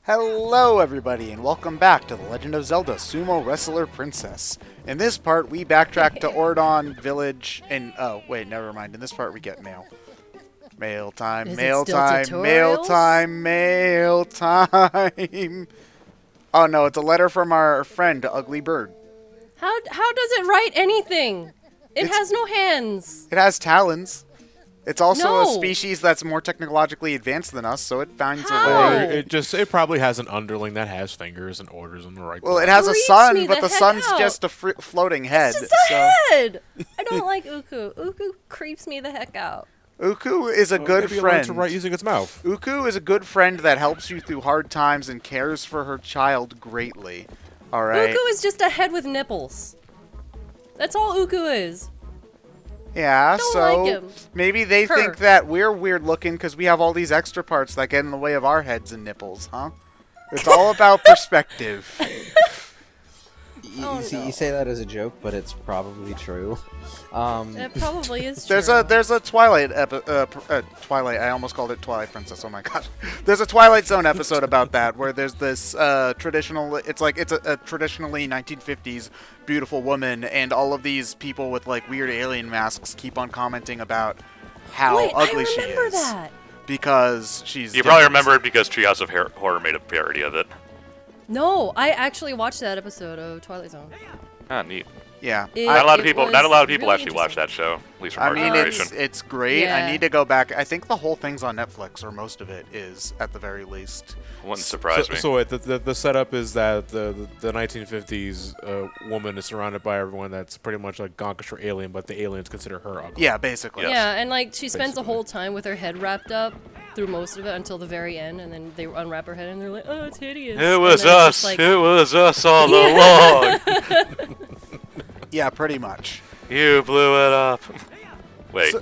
Hello everybody and welcome back to The Legend of Zelda Sumo Wrestler Princess. In this part we backtrack to Ordon Village and oh wait, never mind. In this part we get mail. Mail time, Is mail it still time, mail tutorials? time, mail time. Oh no, it's a letter from our friend Ugly Bird. How does it write anything? It has no hands. It has talons. It's also a No. species that's more technologically advanced than us, so it finds a How? way. It probably has an underling that has fingers and orders in the right Well, place. it has a Creeps sun, me but the the heck sun's out. just a floating head. It's just a so. head. I don't like Uku. Uku creeps me the heck out. Uku is a good Maybe it learned friend. to write using its mouth. Uku is a good friend that helps you through hard times and cares for her child greatly. All right. Uku is just a head with nipples. That's all Uku is. Yeah, Don't so like him. maybe they Her. think that we're weird looking because we have all these extra parts that get in the way of our heads and nipples, huh? It's all about perspective. Oh, no. You say that as a joke, but it's probably true. It probably is true. There's a Twilight Twilight. I almost called it Twilight Princess. Oh my god. There's a Twilight Zone episode about that where there's this traditional. It's a traditionally 1950s beautiful woman, and all of these people with like weird alien masks keep on commenting about how Wait, ugly I she remember is that. because she's. You probably different. remember it because Treehouse of Horror made a parody of it. No, I actually watched that episode of Twilight Zone. Ah, neat. Yeah. Not a lot of It people. was Not a lot of people really actually watch that show. At least from I our mean, generation. it's great. Yeah. I need to go back. I think the whole thing's on Netflix, or most of it is, at the very least. Wouldn't surprise me. So wait, the setup is that the 1950s woman is surrounded by everyone that's pretty much like Gonkish or alien, but the aliens consider her ugly. Yeah, basically. Yes. Yeah, and like she spends the Basically. whole time with her head wrapped up through most of it until the very end, and then they unwrap her head and they're like, "Oh, it's hideous." It was And then it's us. just like- It was us all along. Yeah, pretty much. You blew it up. Wait.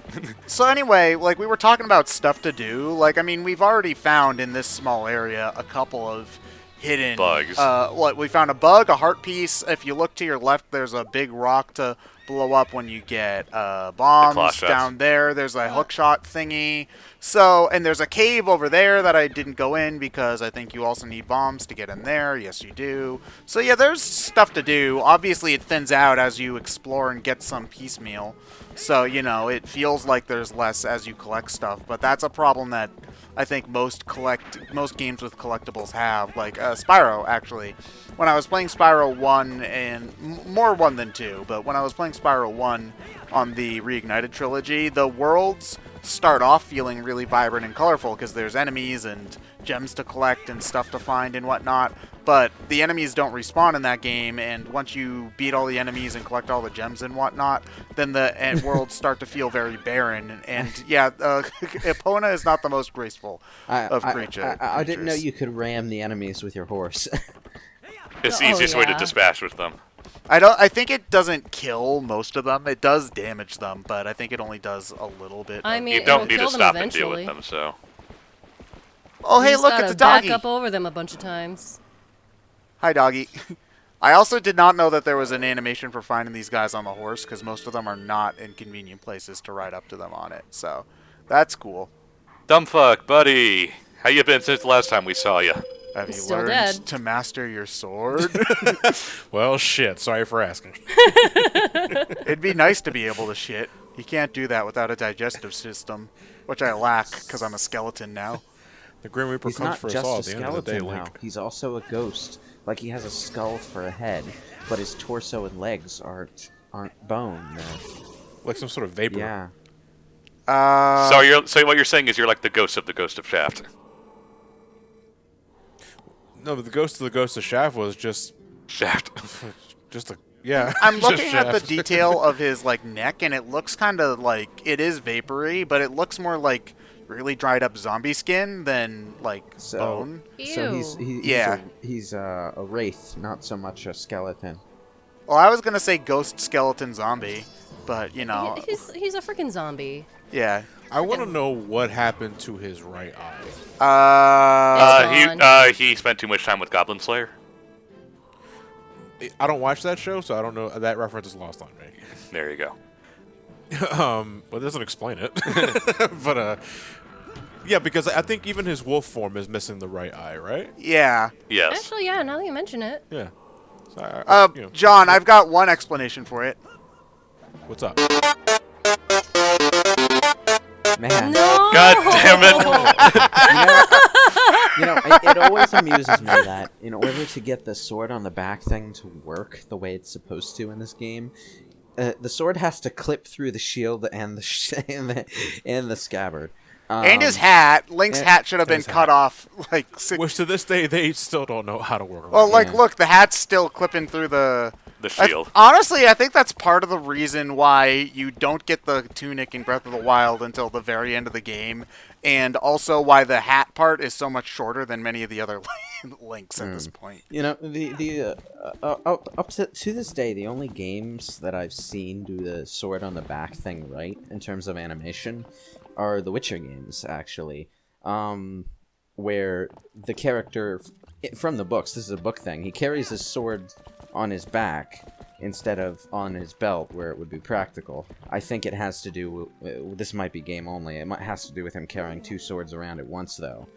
So anyway, like we were talking about stuff to do. Like I mean, we've already found in this small area a couple of hidden Bugs. What we found a bug, a heart piece. If you look to your left, there's a big rock to blow up when you get claw bombs. shots. Down there, there's a hook shot thingy. So and there's a cave over there that I didn't go in because I think you also need bombs to get in there. Yes, you do. So yeah, there's stuff to do. Obviously, it thins out as you explore and get some piecemeal. So, you know, it feels like there's less as you collect stuff, but that's a problem that I think most games with collectibles have. Like Spyro, actually. When I was playing Spyro 1, and more 1 than 2, but when I was playing Spyro 1 on the Reignited trilogy, the worlds start off feeling really vibrant and colorful because there's enemies and gems to collect and stuff to find and whatnot. But the enemies don't respawn in that game, and once you beat all the enemies and collect all the gems and whatnot, then the worlds start to feel very barren. And yeah, Epona is not the most graceful of creatures. I didn't know you could ram the enemies with your horse. It's the Oh, easiest way to yeah. dispatch with them. I think it doesn't kill most of them. It does damage them, but I think it only does a little bit. I of- mean, You it'll don't need kill to them stop and deal with eventually. them. So oh, You hey, just look, gotta it's a doggy. back up over them a bunch of times. Hi, doggy. I also did not know that there was an animation for finding these guys on the horse, because most of them are not in convenient places to ride up to them on it. So, that's cool. Dumbfuck, buddy. How you been since the last time we saw you? Have you Still learned dead. to master your sword? Well, shit. Sorry for asking. It'd be nice to be able to shit. You can't do that without a digestive system, which I lack because I'm a skeleton now. The Grim Reaper He's comes not for us just all a at the end of the day, skeleton now. Link. He's also a ghost. Like he has a skull for a head, but his torso and legs aren't bone. Like some sort of vapor. Yeah. So what you're saying is you're like the ghost of Shaft. No, but the ghost of Shaft was just Shaft. just a yeah. I'm just looking at the Shaft. detail of his like neck, and it looks kind of like it is vapory, but it looks more like really dried up zombie skin than like So, bone. so Yeah. he's a wraith, not so much a skeleton. Well, I was gonna say ghost skeleton zombie, but you know, He's a freaking zombie. yeah. I want to know what happened to his right eye. He spent too much time with Goblin Slayer. I don't watch that show, so I don't know. That reference is lost on me. There you go. But it doesn't explain it. But Yeah, because I think even his wolf form is missing the right eye, right? Yeah. Yes. Actually, yeah. Now that you mention it, Yeah. So John, I've got one explanation for it. What's up? Man. no. God damn it. It always amuses me that in order to get the sword on the back thing to work the way it's supposed to in this game, the sword has to clip through the shield and the scabbard. And his hat. Link's hat should have been his cut hat. off like Which to this day they still don't know how to work around. Well, like, Yeah. look, the hat's still clipping through the shield. Honestly, I think that's part of the reason why you don't get the tunic in Breath of the Wild until the very end of the game, and also why the hat part is so much shorter than many of the other links at this point. Up to this day, the only games that I've seen do the sword on the back thing right in terms of animation are the Witcher games, actually, where the character from the books, this is a book thing, he carries his sword on his back instead of on his belt where it would be practical. I think it has to do with, this might be game only, has to do with him carrying two swords around at once, though,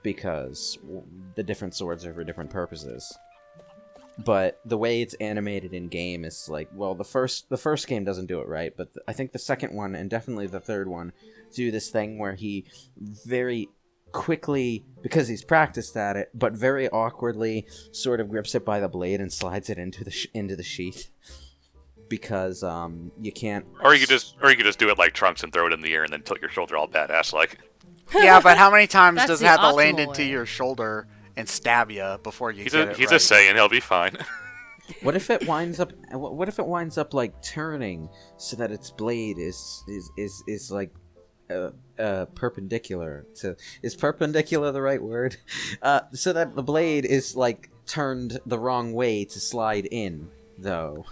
because the different swords are for different purposes. But the way it's animated in game is like, well, the first game doesn't do it right, but I think the second one and definitely the third one do this thing where he very quickly, because he's practiced at it, but very awkwardly sort of grips it by the blade and slides it into the sheath. Because you can't. Or you could just do it like Trunks and throw it in the air and then tilt your shoulder all badass like. Yeah, but how many times That's does it the have to land optimal into way. your shoulder and stab you before you He's get a it he's right? a Saiyan. He'll be fine. What if it winds up? What if it winds up like turning so that its blade is like perpendicular to? Is perpendicular the right word? So that the blade is like turned the wrong way to slide in, though.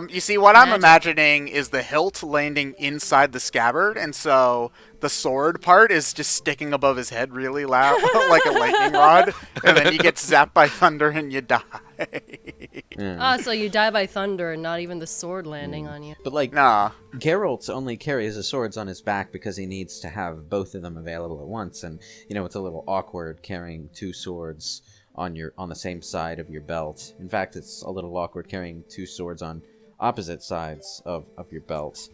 You see, what I'm Magic. imagining is the hilt landing inside the scabbard, and so the sword part is just sticking above his head really loud, like a lightning rod, and then you get zapped by thunder and you die. So you die by thunder and not even the sword landing on you. But like, Nah. Geralt only carries his swords on his back because he needs to have both of them available at once, and it's a little awkward carrying two swords on the same side of your belt. In fact, it's a little awkward carrying two swords on opposite sides of your belt.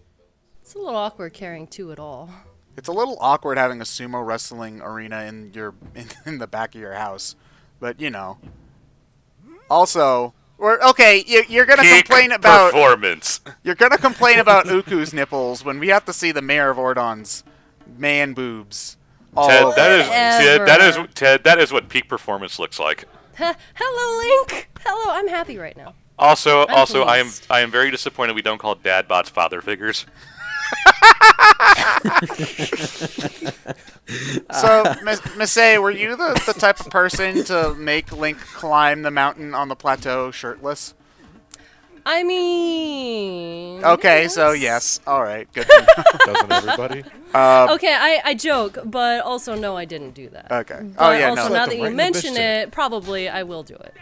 It's a little awkward carrying two at all. It's a little awkward having a sumo wrestling arena in in the back of your house, but Also, you're gonna Peak complain about performance. you're gonna complain about Uku's nipples when we have to see the Mayor of Ordon's man boobs. Ted, All Ted, that is what peak performance looks like. Hello, Link. Hello, I'm happy right now. Also, I'm I pleased. am very disappointed we don't call dad bots father figures. So, Missy, were you the type of person to make Link climb the mountain on the plateau shirtless? I mean... Okay, so yes. All right, good to know. Doesn't everybody? Okay, I joke, but also no, I didn't do that. Okay. But Oh, yeah, also, no. now Right that in you the mention biscuit. it, probably I will do it.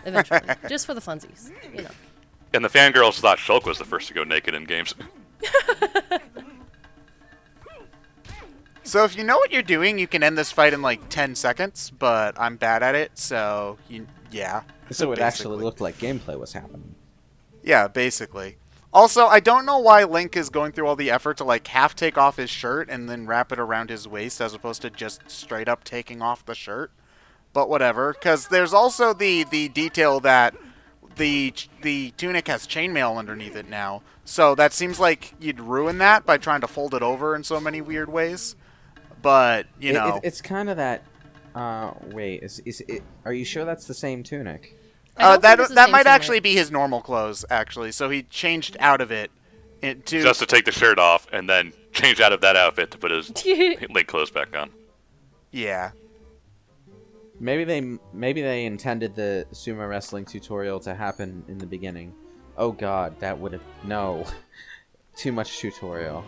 Eventually. Just for the funsies, And the fangirls thought Shulk was the first to go naked in games. So if you know what you're doing, you can end this fight in like 10 seconds, but I'm bad at it, so yeah. So it actually basically. looked like gameplay was happening. Yeah, basically. Also, I don't know why Link is going through all the effort to like half take off his shirt and then wrap it around his waist as opposed to just straight up taking off the shirt. But whatever, because there's also the detail that the tunic has chainmail underneath it now. So that seems like you'd ruin that by trying to fold it over in so many weird ways. But, It's kind of that. Wait, is it? Are you sure that's the same tunic? I don't think it's the that same might tunic. actually be his normal clothes, actually. So he changed out of it to Just to take the shirt off and then change out of that outfit to put his Link clothes back on. yeah. Maybe they intended the sumo wrestling tutorial to happen in the beginning. Oh God, that would have too much tutorial.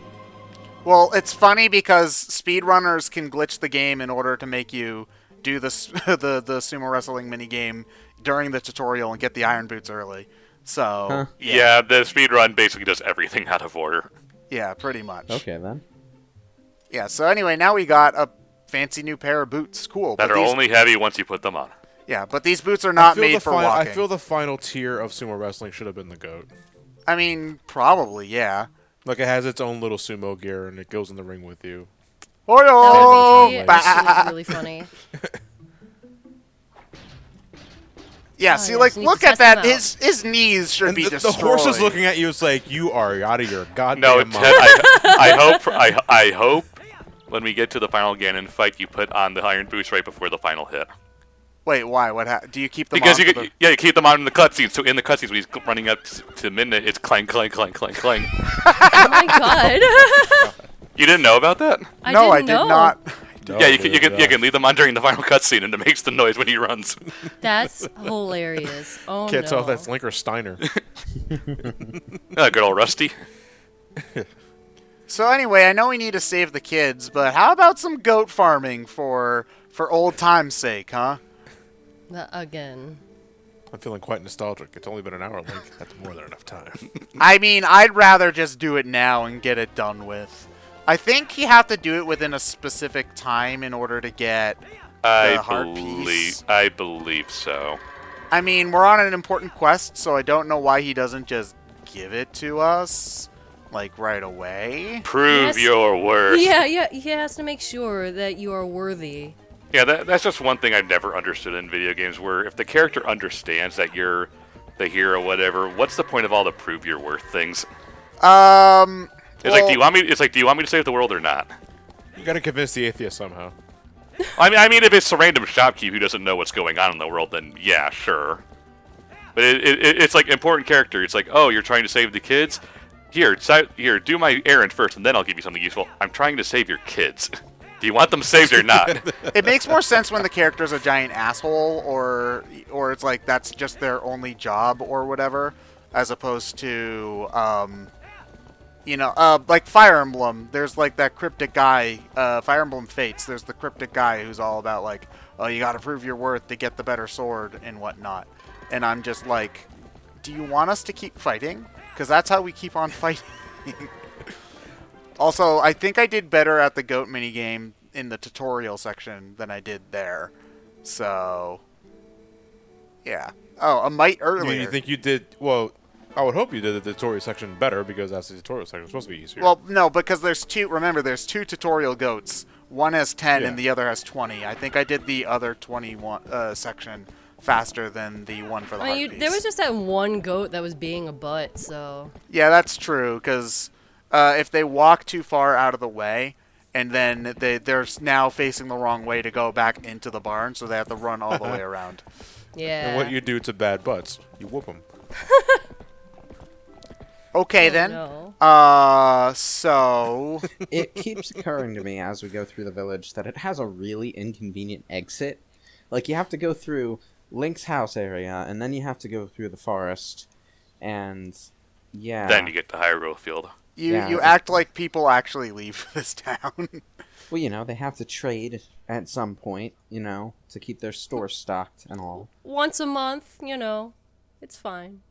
Well, it's funny because speedrunners can glitch the game in order to make you do the sumo wrestling minigame during the tutorial and get the iron boots early. So, Huh. Yeah, the speedrun basically does everything out of order. yeah, pretty much. Okay then. Yeah, so anyway, now we got a fancy new pair of boots. Cool. That but are these, only heavy once you put them on. Yeah, but these boots are not made for walking. I feel the final tier of sumo wrestling should have been the GOAT. I mean, probably, yeah. Like, it has its own little sumo gear, and it goes in the ring with you. That would Oh, be actually really funny. yeah, Oh, see, yeah, like, so you need look to at test that. them out. His knees should And be the destroyed. horse is looking at you. It's like, you are out of your goddamn No, mind. I hope when we get to the final Ganon fight, you put on the iron boots right before the final hit. Wait, why? What? Do you keep them Because on? you keep them on in the cutscenes. So in the cutscenes, when he's running up to midnight, it's clang, clang, clang, clang, clang. Oh my god. You didn't know about that? No, I didn't did know. not. No, Yeah, you dude, can leave them on during the final cutscene, and it makes the noise when he runs. That's hilarious. Oh Can't no. tell if that's Link or Steiner. Good old Rusty. So anyway, I know we need to save the kids, but how about some goat farming for old time's sake, huh? Again. I'm feeling quite nostalgic. It's only been an hour, Link. That's more than enough time. I mean, I'd rather just do it now and get it done with. I think you have to do it within a specific time in order to get the heart piece. I believe so. I mean, we're on an important quest, so I don't know why he doesn't just give it to us, like, right away. Prove Yes. your worth. Yeah, he has to make sure that you are worthy. Yeah, that's just one thing I've never understood in video games, where if the character understands that you're the hero, whatever, what's the point of all the prove your worth things? It's like, do you want me? It's like, do you want me to save the world or not? You gotta convince the atheist somehow. I mean, if it's a random shopkeep who doesn't know what's going on in the world, then yeah, sure. But it's like important character. It's like, oh, you're trying to save the kids. Here, do my errand first, and then I'll give you something useful. I'm trying to save your kids. Do you want them saved or not? It makes more sense when the character's a giant asshole, or it's like that's just their only job or whatever, as opposed to like Fire Emblem. There's like that cryptic guy, Fire Emblem Fates. There's the cryptic guy who's all about like, oh, you got to prove your worth to get the better sword and whatnot. And I'm just like, do you want us to keep fighting? Because that's how we keep on fighting. Also, I think I did better at the goat minigame in the tutorial section than I did there. So, yeah. Oh, a mite earlier. You think you did... Well, I would hope you did the tutorial section better, because that's the tutorial section. It's supposed to be easier. Well, no, because there's two... Remember, there's two tutorial goats. One has 10 Yeah. and the other has 20. I think I did the other 21 section faster than the one for the heart piece. There was just that one goat that was being a butt, so... Yeah, that's true, because if they walk too far out of the way, and then they're now facing the wrong way to go back into the barn, so they have to run all the way around. Yeah. And what you do to bad butts, you whoop them. Okay, Oh, then. no. So... It keeps occurring to me as we go through the village that it has a really inconvenient exit. Like, you have to go through Link's house area, and then you have to go through the forest, and yeah. Then you get to Hyrule Field. You act like people actually leave this town. Well, you know, they have to trade at some point, to keep their store stocked and all. Once a month, it's fine.